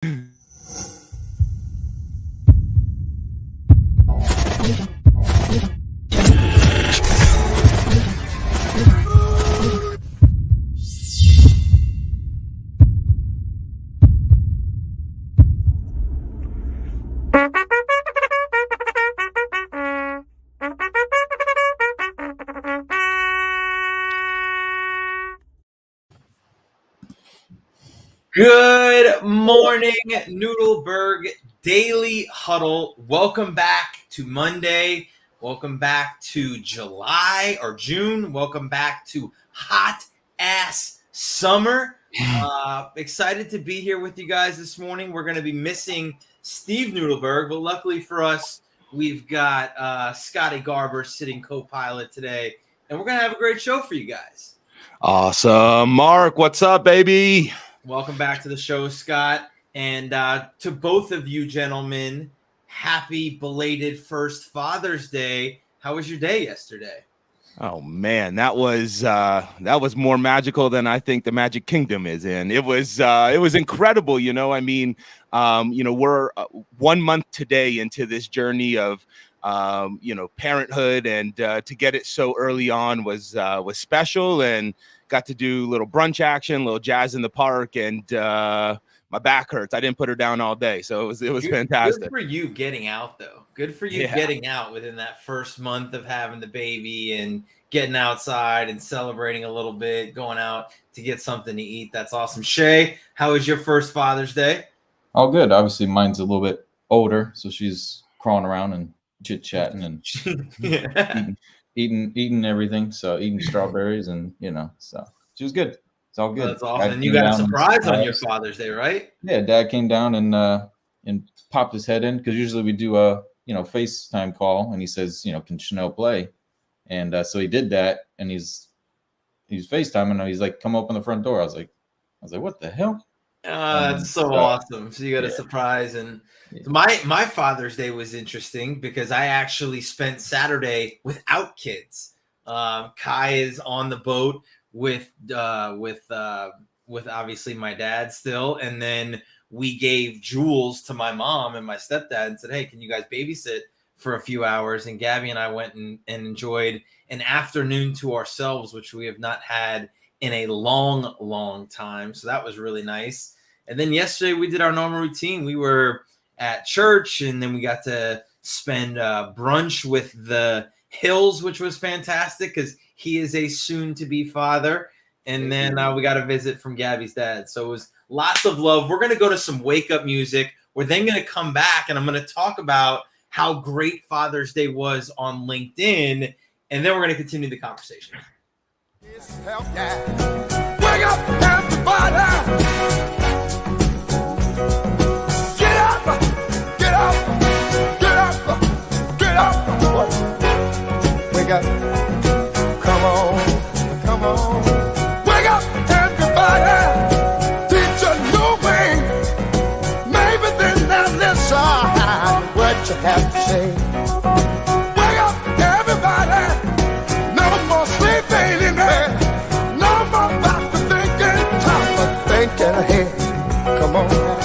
Good morning, Nudelberg Daily Huddle. Welcome back to Monday. Welcome back to July or June. Welcome back to hot ass summer. Excited to be here with you guys this morning. We're going to be missing Steve Nudelberg, but luckily for us, we've got Scotty Garber sitting co-pilot today, and we're going to have a great show for you guys. Awesome. Mark, what's up, baby? Welcome back to the show, Scott. And to both of you gentlemen, happy belated first Father's Day. How was your day yesterday? Oh man, that was more magical than I think the Magic Kingdom is in. It was incredible. We're 1 month today into this journey of parenthood, and to get it so early on was special, and got to do little brunch action, little jazz in the park, and my back hurts. I didn't put her down all day, so it was fantastic. Good for you getting out, though. Good for you getting out within that first month of having the baby and getting outside and celebrating a little bit, going out to get something to eat. That's awesome. Shay, how was your first Father's Day? All good. Obviously, mine's a little bit older, so she's crawling around and chit-chatting and eating everything. So eating strawberries and, so she was good. It's all good. That's awesome. And you got a surprise on your Father's Day, right? Yeah, Dad came down and popped his head in, because usually we do a FaceTime call, and he says, can Chanel play? And so he did that, and he's FaceTiming, and he's like, come open the front door. I was like, what the hell? That's so awesome. So you got a surprise. And my Father's Day was interesting because I actually spent Saturday without kids. Kai is on the boat with obviously my dad still, and then we gave Jules to my mom and my stepdad and said, hey, can you guys babysit for a few hours? And Gabby and I went and enjoyed an afternoon to ourselves, which we have not had in a long time. So that was really nice. And then yesterday we did our normal routine. We were at church, and then we got to spend brunch with the Hills, which was fantastic because he is a soon-to-be father. And then we got a visit from Gabby's dad. So it was lots of love. We're going to go to some wake-up music. We're then going to come back, and I'm going to talk about how great Father's Day was on LinkedIn, and then we're going to continue the conversation. Wake up, everybody! Get up! Get up! Get up! Get up! Wake up! Come on! Come on! Wake up, everybody! Teach a new way. Maybe then they'll listen what you have to say. Wake up, everybody! No more sleeping in there. No more back to thinking, time for thinking ahead. Come on now.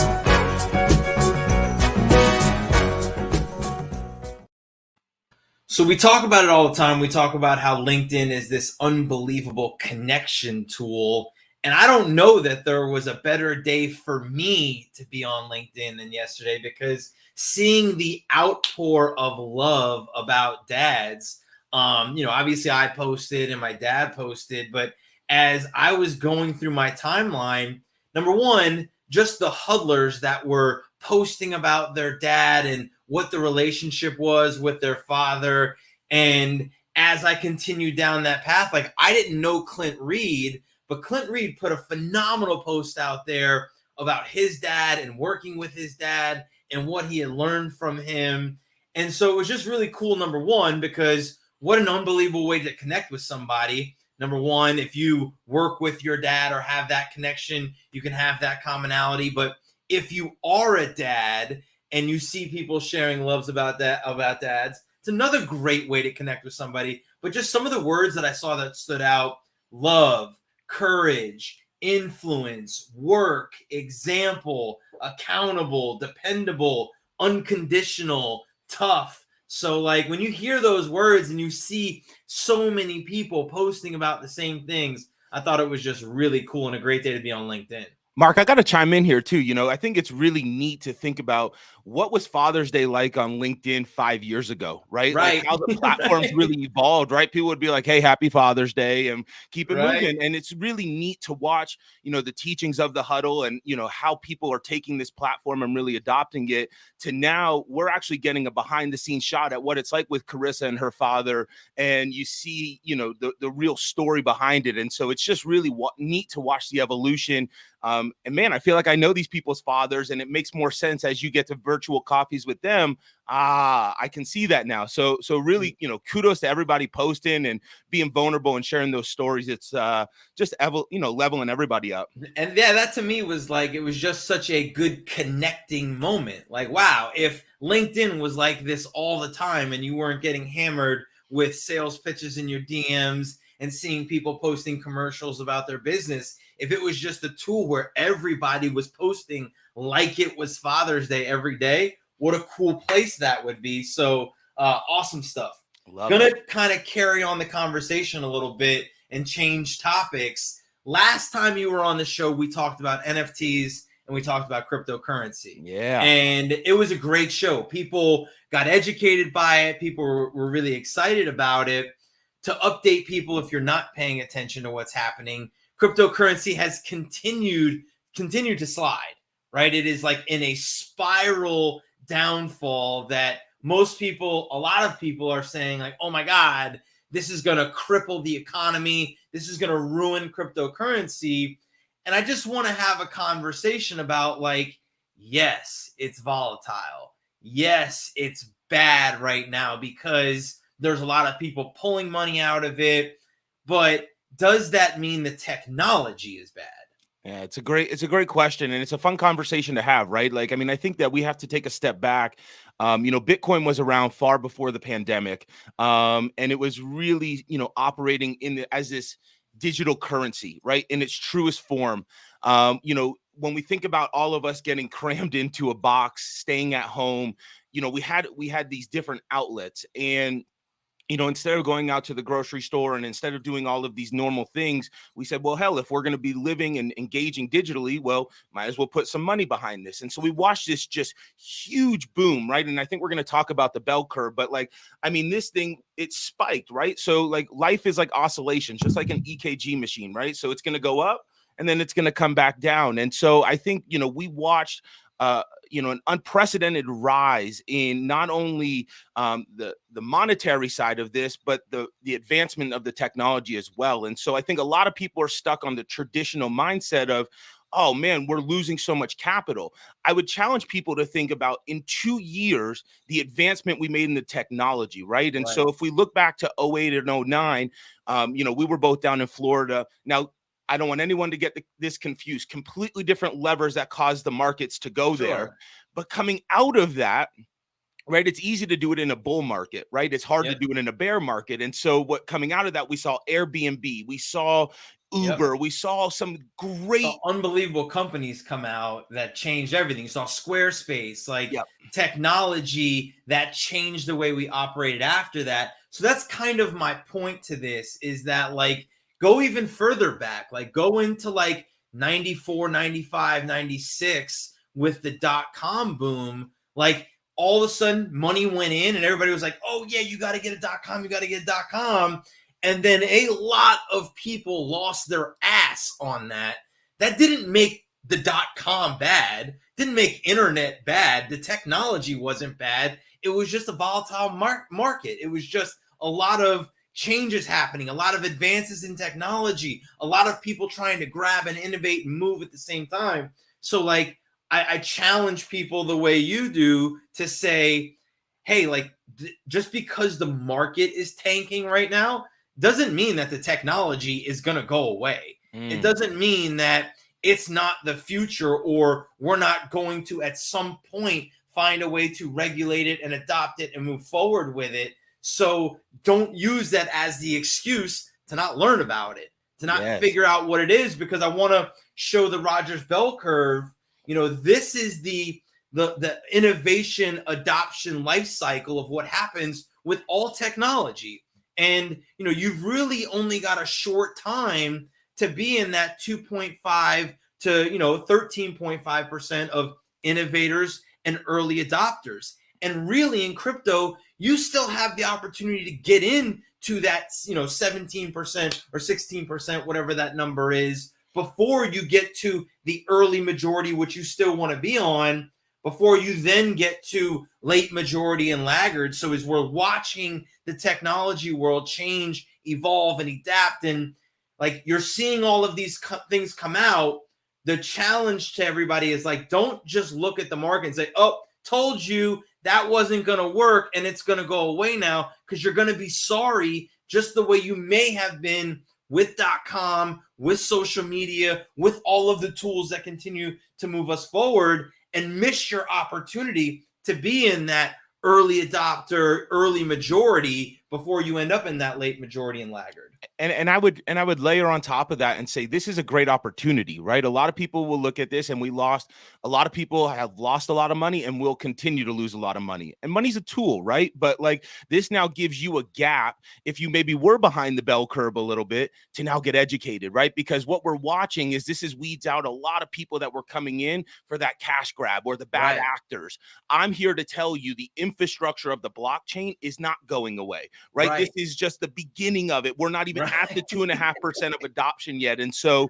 So we talk about it all the time. We talk about how LinkedIn is this unbelievable connection tool. And I don't know that there was a better day for me to be on LinkedIn than yesterday, because seeing the outpour of love about dads, obviously I posted and my dad posted, but as I was going through my timeline, number one, just the huddlers that were posting about their dad and what the relationship was with their father. And as I continued down that path, like, I didn't know Clint Reed, but Clint Reed put a phenomenal post out there about his dad and working with his dad and what he had learned from him. And so it was just really cool, number one, because what an unbelievable way to connect with somebody. Number one, if you work with your dad or have that connection, you can have that commonality. But if you are a dad and you see people sharing loves about dads, it's another great way to connect with somebody. But just some of the words that I saw that stood out: love, courage, influence, work, example. accountable, dependable, unconditional, tough. So like when you hear those words and you see so many people posting about the same things, I thought it was just really cool and a great day to be on LinkedIn. Mark, I got to chime in here too. I think it's really neat to think about what was Father's Day like on LinkedIn 5 years ago, right? Like Right. how the platform's really evolved, right? People would be like, "Hey, happy Father's Day," and keep it Right. moving. And it's really neat to watch, the teachings of the Huddle and, how people are taking this platform and really adopting it to now we're actually getting a behind the scenes shot at what it's like with Carissa and her father. And you see, the real story behind it. And so it's just really neat to watch the evolution. And man, I feel like I know these people's fathers, and it makes more sense as you get to virtual coffees with them. I can see that now. So really, kudos to everybody posting and being vulnerable and sharing those stories. It's just leveling everybody up. And yeah, that to me was like, it was just such a good connecting moment. Like, wow, if LinkedIn was like this all the time and you weren't getting hammered with sales pitches in your DMs and seeing people posting commercials about their business, if it was just a tool where everybody was posting like it was Father's Day every day, what a cool place that would be. So awesome stuff. Gonna kind of carry on the conversation a little bit and change topics. Last time you were on the show, we talked about NFTs and we talked about cryptocurrency. Yeah. And it was a great show. People got educated by it. People were really excited about it. To update people, if you're not paying attention to what's happening, cryptocurrency has continued to slide, right? It is like in a spiral downfall that a lot of people are saying like, oh my God, this is going to cripple the economy. This is going to ruin cryptocurrency. And I just want to have a conversation about like, yes, it's volatile. Yes, it's bad right now because there's a lot of people pulling money out of it. But does that mean the technology is bad? Yeah, it's a great question, and it's a fun conversation to have, right? Like, I mean, I think that we have to take a step back. Bitcoin was around far before the pandemic, and it was really, operating as this digital currency, right, in its truest form. When we think about all of us getting crammed into a box, staying at home, we had these different outlets, and instead of going out to the grocery store and instead of doing all of these normal things, we said, well, hell, if we're going to be living and engaging digitally, well, might as well put some money behind this. And so we watched this just huge boom, right? And I think we're going to talk about the bell curve, but this thing, it spiked, right? So like life is like oscillations, just like an EKG machine, right? So it's going to go up and then it's going to come back down. And so I think, we watched an unprecedented rise in not only the monetary side of this, but the advancement of the technology as well. And so I think a lot of people are stuck on the traditional mindset of, oh man, we're losing so much capital. I would challenge people to think about in 2 years, the advancement we made in the technology, right? And so if we look back to 08 and 09, we were both down in Florida. Now, I don't want anyone to get this confused. Completely different levers that cause the markets to go there. But coming out of that, right, it's easy to do it in a bull market, right? It's hard to do it in a bear market. And so coming out of that, we saw Airbnb, we saw Uber, we saw some great unbelievable companies come out that changed everything. You saw Squarespace, technology that changed the way we operated after that. So that's kind of my point to this, is that like, go even further back, like go into like 94, 95, 96 with the .com boom. Like all of a sudden money went in and everybody was like, oh yeah, you got to get a .com, you got to get a .com. And then a lot of people lost their ass on that. That didn't make the .com bad, didn't make internet bad. The technology wasn't bad. It was just a volatile market. It was just a lot of changes happening, a lot of advances in technology, a lot of people trying to grab and innovate and move at the same time. So like, I challenge people the way you do to say, hey, like just because the market is tanking right now doesn't mean that the technology is going to go away. It doesn't mean that it's not the future, or we're not going to at some point find a way to regulate it and adopt it and move forward with it. So don't use that as the excuse to not learn about it, to not figure out what it is, because I want to show the Rogers bell curve this is the innovation adoption life cycle of what happens with all technology. And, you've really only got a short time to be in that 2.5 to, 13.5% of innovators and early adopters. And really in crypto, you still have the opportunity to get into that, 17% or 16%, whatever that number is, before you get to the early majority, which you still want to be on, before you then get to late majority and laggard. So as we're watching the technology world change, evolve, and adapt, and like you're seeing all of these things come out, the challenge to everybody is like, don't just look at the market and say, oh, told you that wasn't going to work and it's going to go away now, because you're going to be sorry, just the way you may have been with .com, with social media, with all of the tools that continue to move us forward, and miss your opportunity to be in that early adopter, early majority before you end up in that late majority and laggard. And I would layer on top of that and say this is a great opportunity, right? A lot of people will look at this, and a lot of people have lost a lot of money and will continue to lose a lot of money. And money's a tool, right? But like this now gives you a gap if you maybe were behind the bell curve a little bit to now get educated, right? Because what we're watching is this is weeds out a lot of people that were coming in for that cash grab or the bad actors. I'm here to tell you the infrastructure of the blockchain is not going away, right? This is just the beginning of it. We're not even at the 2.5% of adoption yet. And so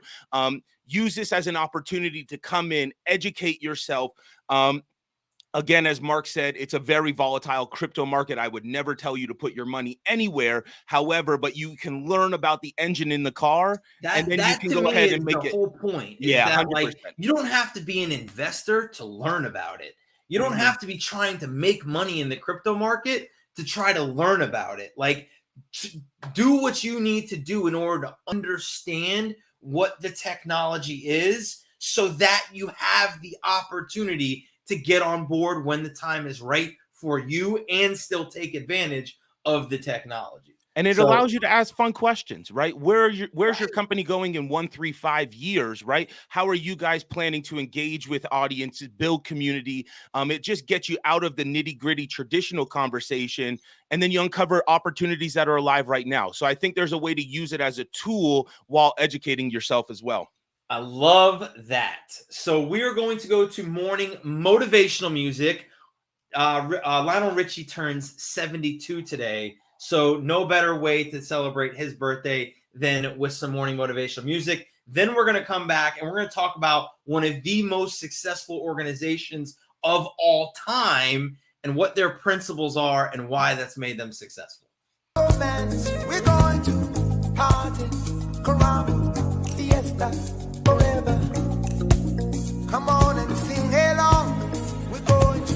use this as an opportunity to come in, educate yourself. Again, as Mark said, it's a very volatile crypto market. I would never tell you to put your money anywhere. However, but you can learn about the engine in the car, and then you can go ahead and make it. The whole point is yeah, that 100%. like you don't have to be an investor to learn about it. You don't have to be trying to make money in the crypto market to try to learn about it. Like, do what you need to do in order to understand what the technology is, so that you have the opportunity to get on board when the time is right for you and still take advantage of the technology. And it allows you to ask fun questions, right? Where's your company going in 1, 3, 5 years, right? How are you guys planning to engage with audiences, build community? It just gets you out of the nitty-gritty traditional conversation, and then you uncover opportunities that are alive right now. So I think there's a way to use it as a tool while educating yourself as well. I love that. So we are going to go to morning motivational music. Lionel Richie turns 72 today. So no better way to celebrate his birthday than with some morning motivational music. Then we're going to come back and we're going to talk about one of the most successful organizations of all time and what their principles are and why that's made them successful. We're going to party, caramba, fiesta, forever. Come on and sing along. We're going to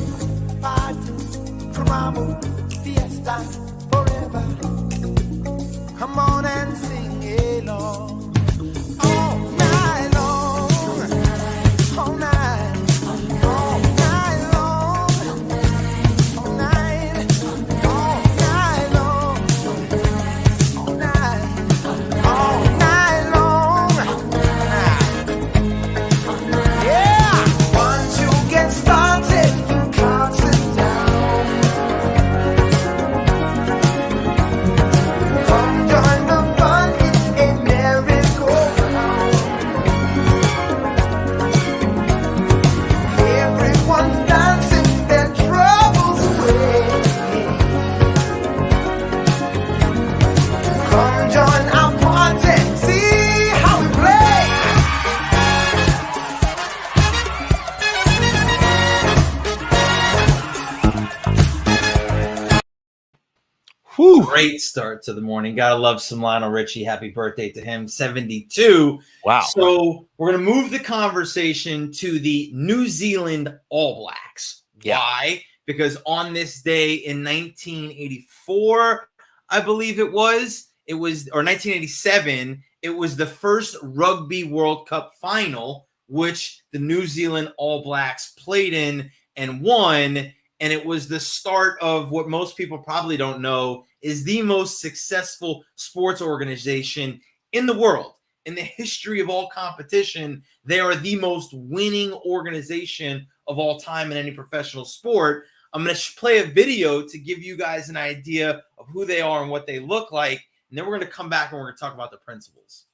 party, caramba, fiesta. Come on and sing along all night long, all night, all night long, all night, all night long, all night, all night long. Yeah, once you get started, you can't sit down. Join the fun, it's a merry-go-round. Everyone's dancing their troubles away. Come join our party, see how we play. Whew. Great start to the morning. Gotta love some Lionel Richie. Happy birthday to him, 72. Wow. So we're going to move the conversation to the New Zealand All Blacks. Yeah. Why? Because on this day in 1984, I believe it was, or 1987, it was the first Rugby World Cup final, which the New Zealand All Blacks played in and won. And it was the start of what most people probably don't know is the most successful sports organization in the world. in the history of all competition, they are the most winning organization of all time in any professional sport. I'm going to play a video to give you guys an idea of who they are and what they look like. And then we're going to come back and we're going to talk about the principles.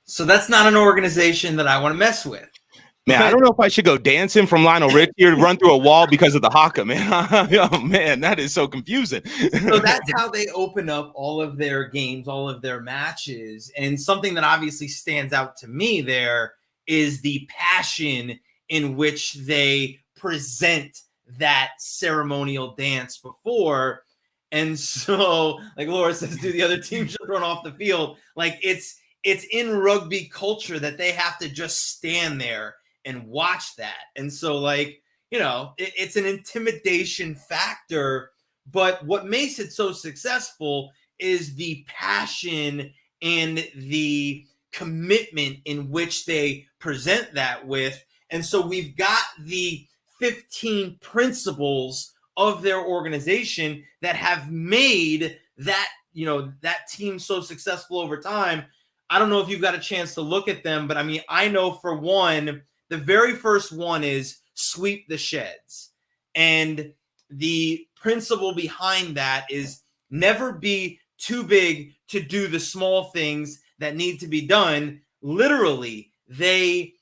So that's not an organization that I want to mess with. Man, I don't know if I should go dancing from Lionel Richie or run through a wall because of the haka, man. Oh, man, that is so confusing. So that's how they open up all of their games, all of their matches. And something that obviously stands out to me there is the passion in which they present that ceremonial dance before. And so, like Laura says, do the other team should run off the field? Like it's in rugby culture that they have to just stand there and watch that. And so, like, you know, it's an intimidation factor, but what makes it so successful is the passion and the commitment in which they present that with. And so we've got the 15 principles of their organization that have made that, you know, that team so successful over time. I don't know if you've got a chance to look at them, but I mean, I know for one, the very first one is sweep the sheds. And the principle behind that is never be too big to do the small things that need to be done. Literally, they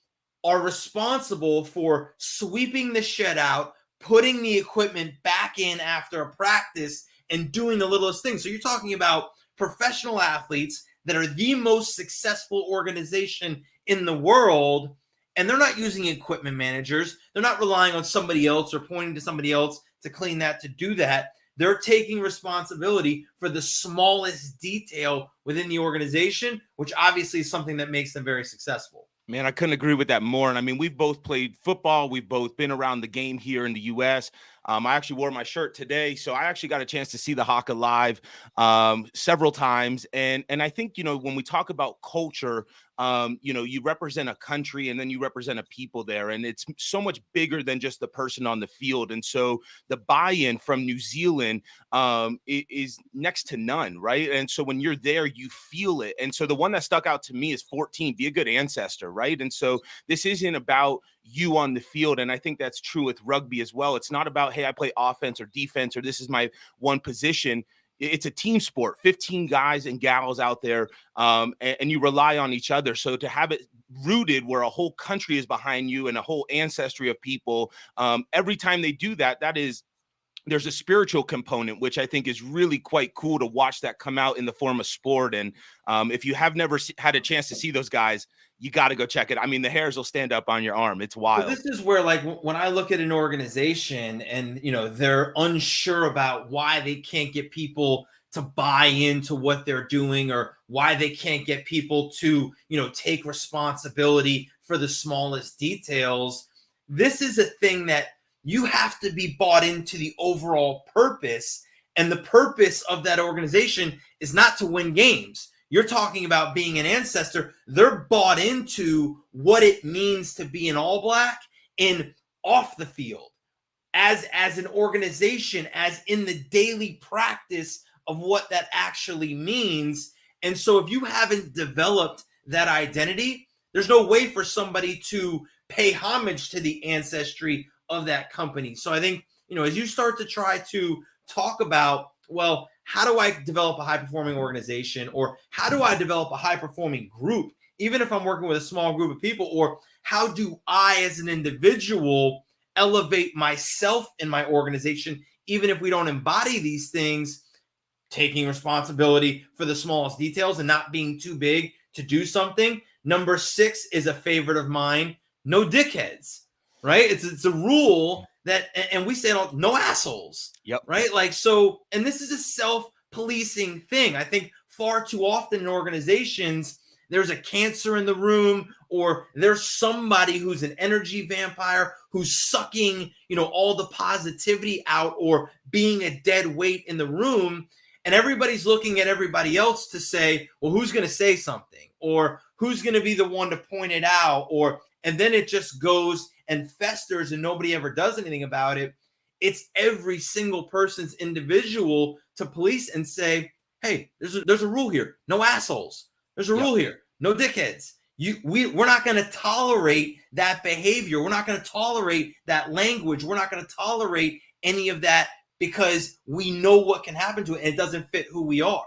are responsible for sweeping the shed out, putting the equipment back in after a practice, and doing the littlest things. So you're talking about professional athletes that are the most successful organization in the world, and they're not using equipment managers. They're not relying on somebody else or pointing to somebody else to clean that, to do that. They're taking responsibility for the smallest detail within the organization, which obviously is something that makes them very successful. Man, I couldn't agree with that more. And I mean, we've both played football. We've both been around the game here in the U.S. I actually wore my shirt today, so I actually got a chance to see the haka live several times. And I think, you know, when we talk about culture, you know, you represent a country and then you represent a people there. And it's so much bigger than just the person on the field. And so the buy-in from New Zealand is next to none, right? And so when you're there, you feel it. And so the one that stuck out to me is 14, be a good ancestor, right? And so this isn't about you on the field. And I think that's true with rugby as well. It's not about, hey, I play offense or defense, or this is my one position. It's a team sport, 15 guys and gals out there, and you rely on each other. So to have it rooted where a whole country is behind you and a whole ancestry of people, every time they do that, there's a spiritual component, which I think is really quite cool to watch that come out in the form of sport. And if you have never had a chance to see those guys, you got to go check it. I mean, the hairs will stand up on your arm. It's wild. So this is where, like, when I look at an organization and, you know, they're unsure about why they can't get people to buy into what they're doing, or why they can't get people to, you know, take responsibility for the smallest details. This is a thing that you have to be bought into the overall purpose. And the purpose of that organization is not to win games. You're talking about being an ancestor. They're bought into what it means to be an All Black and off the field as an organization, as in the daily practice of what that actually means. And so if you haven't developed that identity, there's no way for somebody to pay homage to the ancestry of that company. So I think, you know, as you start to try to talk about, well, how do I develop a high-performing organization, or how do I develop a high-performing group even if I'm working with a small group of people, or how do I as an individual elevate myself in my organization, even if we don't embody these things, taking responsibility for the smallest details and not being too big to do something. Number 6 is a favorite of mine. No dickheads, right? It's a rule that, and we say no assholes. Yep. Right. Like, so, and this is a self-policing thing. I think far too often in organizations, there's a cancer in the room, or there's somebody who's an energy vampire who's sucking, all the positivity out, or being a dead weight in the room. And everybody's looking at everybody else to say, well, who's going to say something, or who's going to be the one to point it out, and then it just goes and festers and nobody ever does anything about it. It's every single person's individual to police and say, hey, there's a rule here. No assholes. There's a rule here. No dickheads. We're not going to tolerate that behavior. We're not going to tolerate that language. We're not going to tolerate any of that, because we know what can happen to it, and it doesn't fit who we are.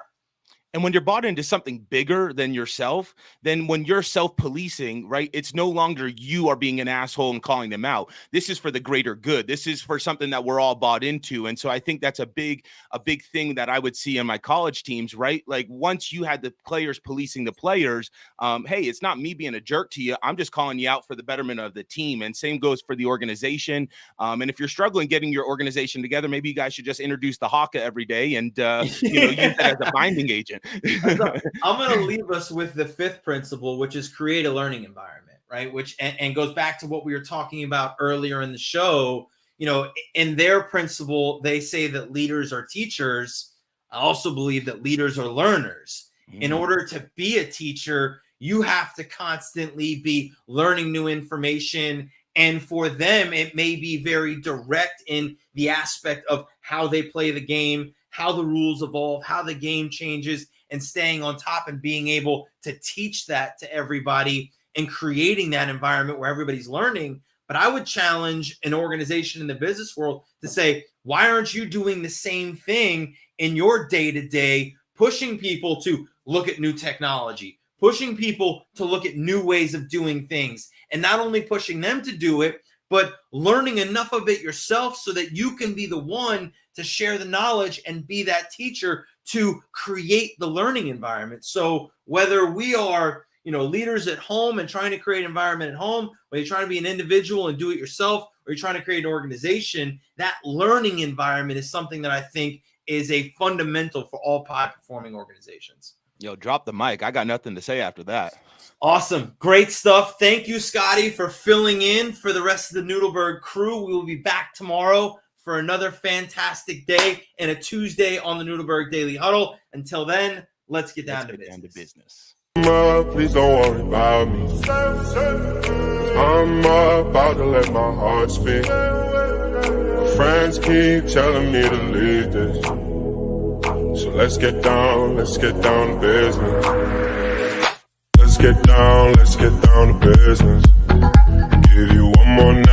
And when you're bought into something bigger than yourself, then when you're self-policing, right, it's no longer you are being an asshole and calling them out. This is for the greater good. This is for something that we're all bought into. And so I think that's a big thing that I would see in my college teams, right? Like, once you had the players policing the players, hey, it's not me being a jerk to you. I'm just calling you out for the betterment of the team. And same goes for the organization. And if you're struggling getting your organization together, maybe you guys should just introduce the haka every day and use that as a binding agent. I'm going to leave us with the 5th principle, which is create a learning environment, right? Which and goes back to what we were talking about earlier in the show. In their principle, they say that leaders are teachers. I also believe that leaders are learners. In order to be a teacher, you have to constantly be learning new information. And for them, it may be very direct in the aspect of how they play the game, how the rules evolve, how the game changes, and staying on top and being able to teach that to everybody and creating that environment where everybody's learning. But I would challenge an organization in the business world to say, why aren't you doing the same thing in your day-to-day, pushing people to look at new technology, pushing people to look at new ways of doing things, and not only pushing them to do it, but learning enough of it yourself so that you can be the one to share the knowledge and be that teacher to create the learning environment. So whether we are, leaders at home and trying to create an environment at home, or you're trying to be an individual and do it yourself, or you're trying to create an organization, that learning environment is something that I think is a fundamental for all high-performing organizations. Yo, drop the mic. I got nothing to say after that. Awesome. Great stuff. Thank you, Scotty, for filling in for the rest of the Nudelberg crew. We will be back tomorrow for another fantastic day and a Tuesday on the Nudelberg Daily Huddle. Until then, let's get down to business. Please don't worry about me. I'm about to let my heart speak. My friends keep telling me to leave this. So let's get down to business. Let's get down to business. Give you one more night.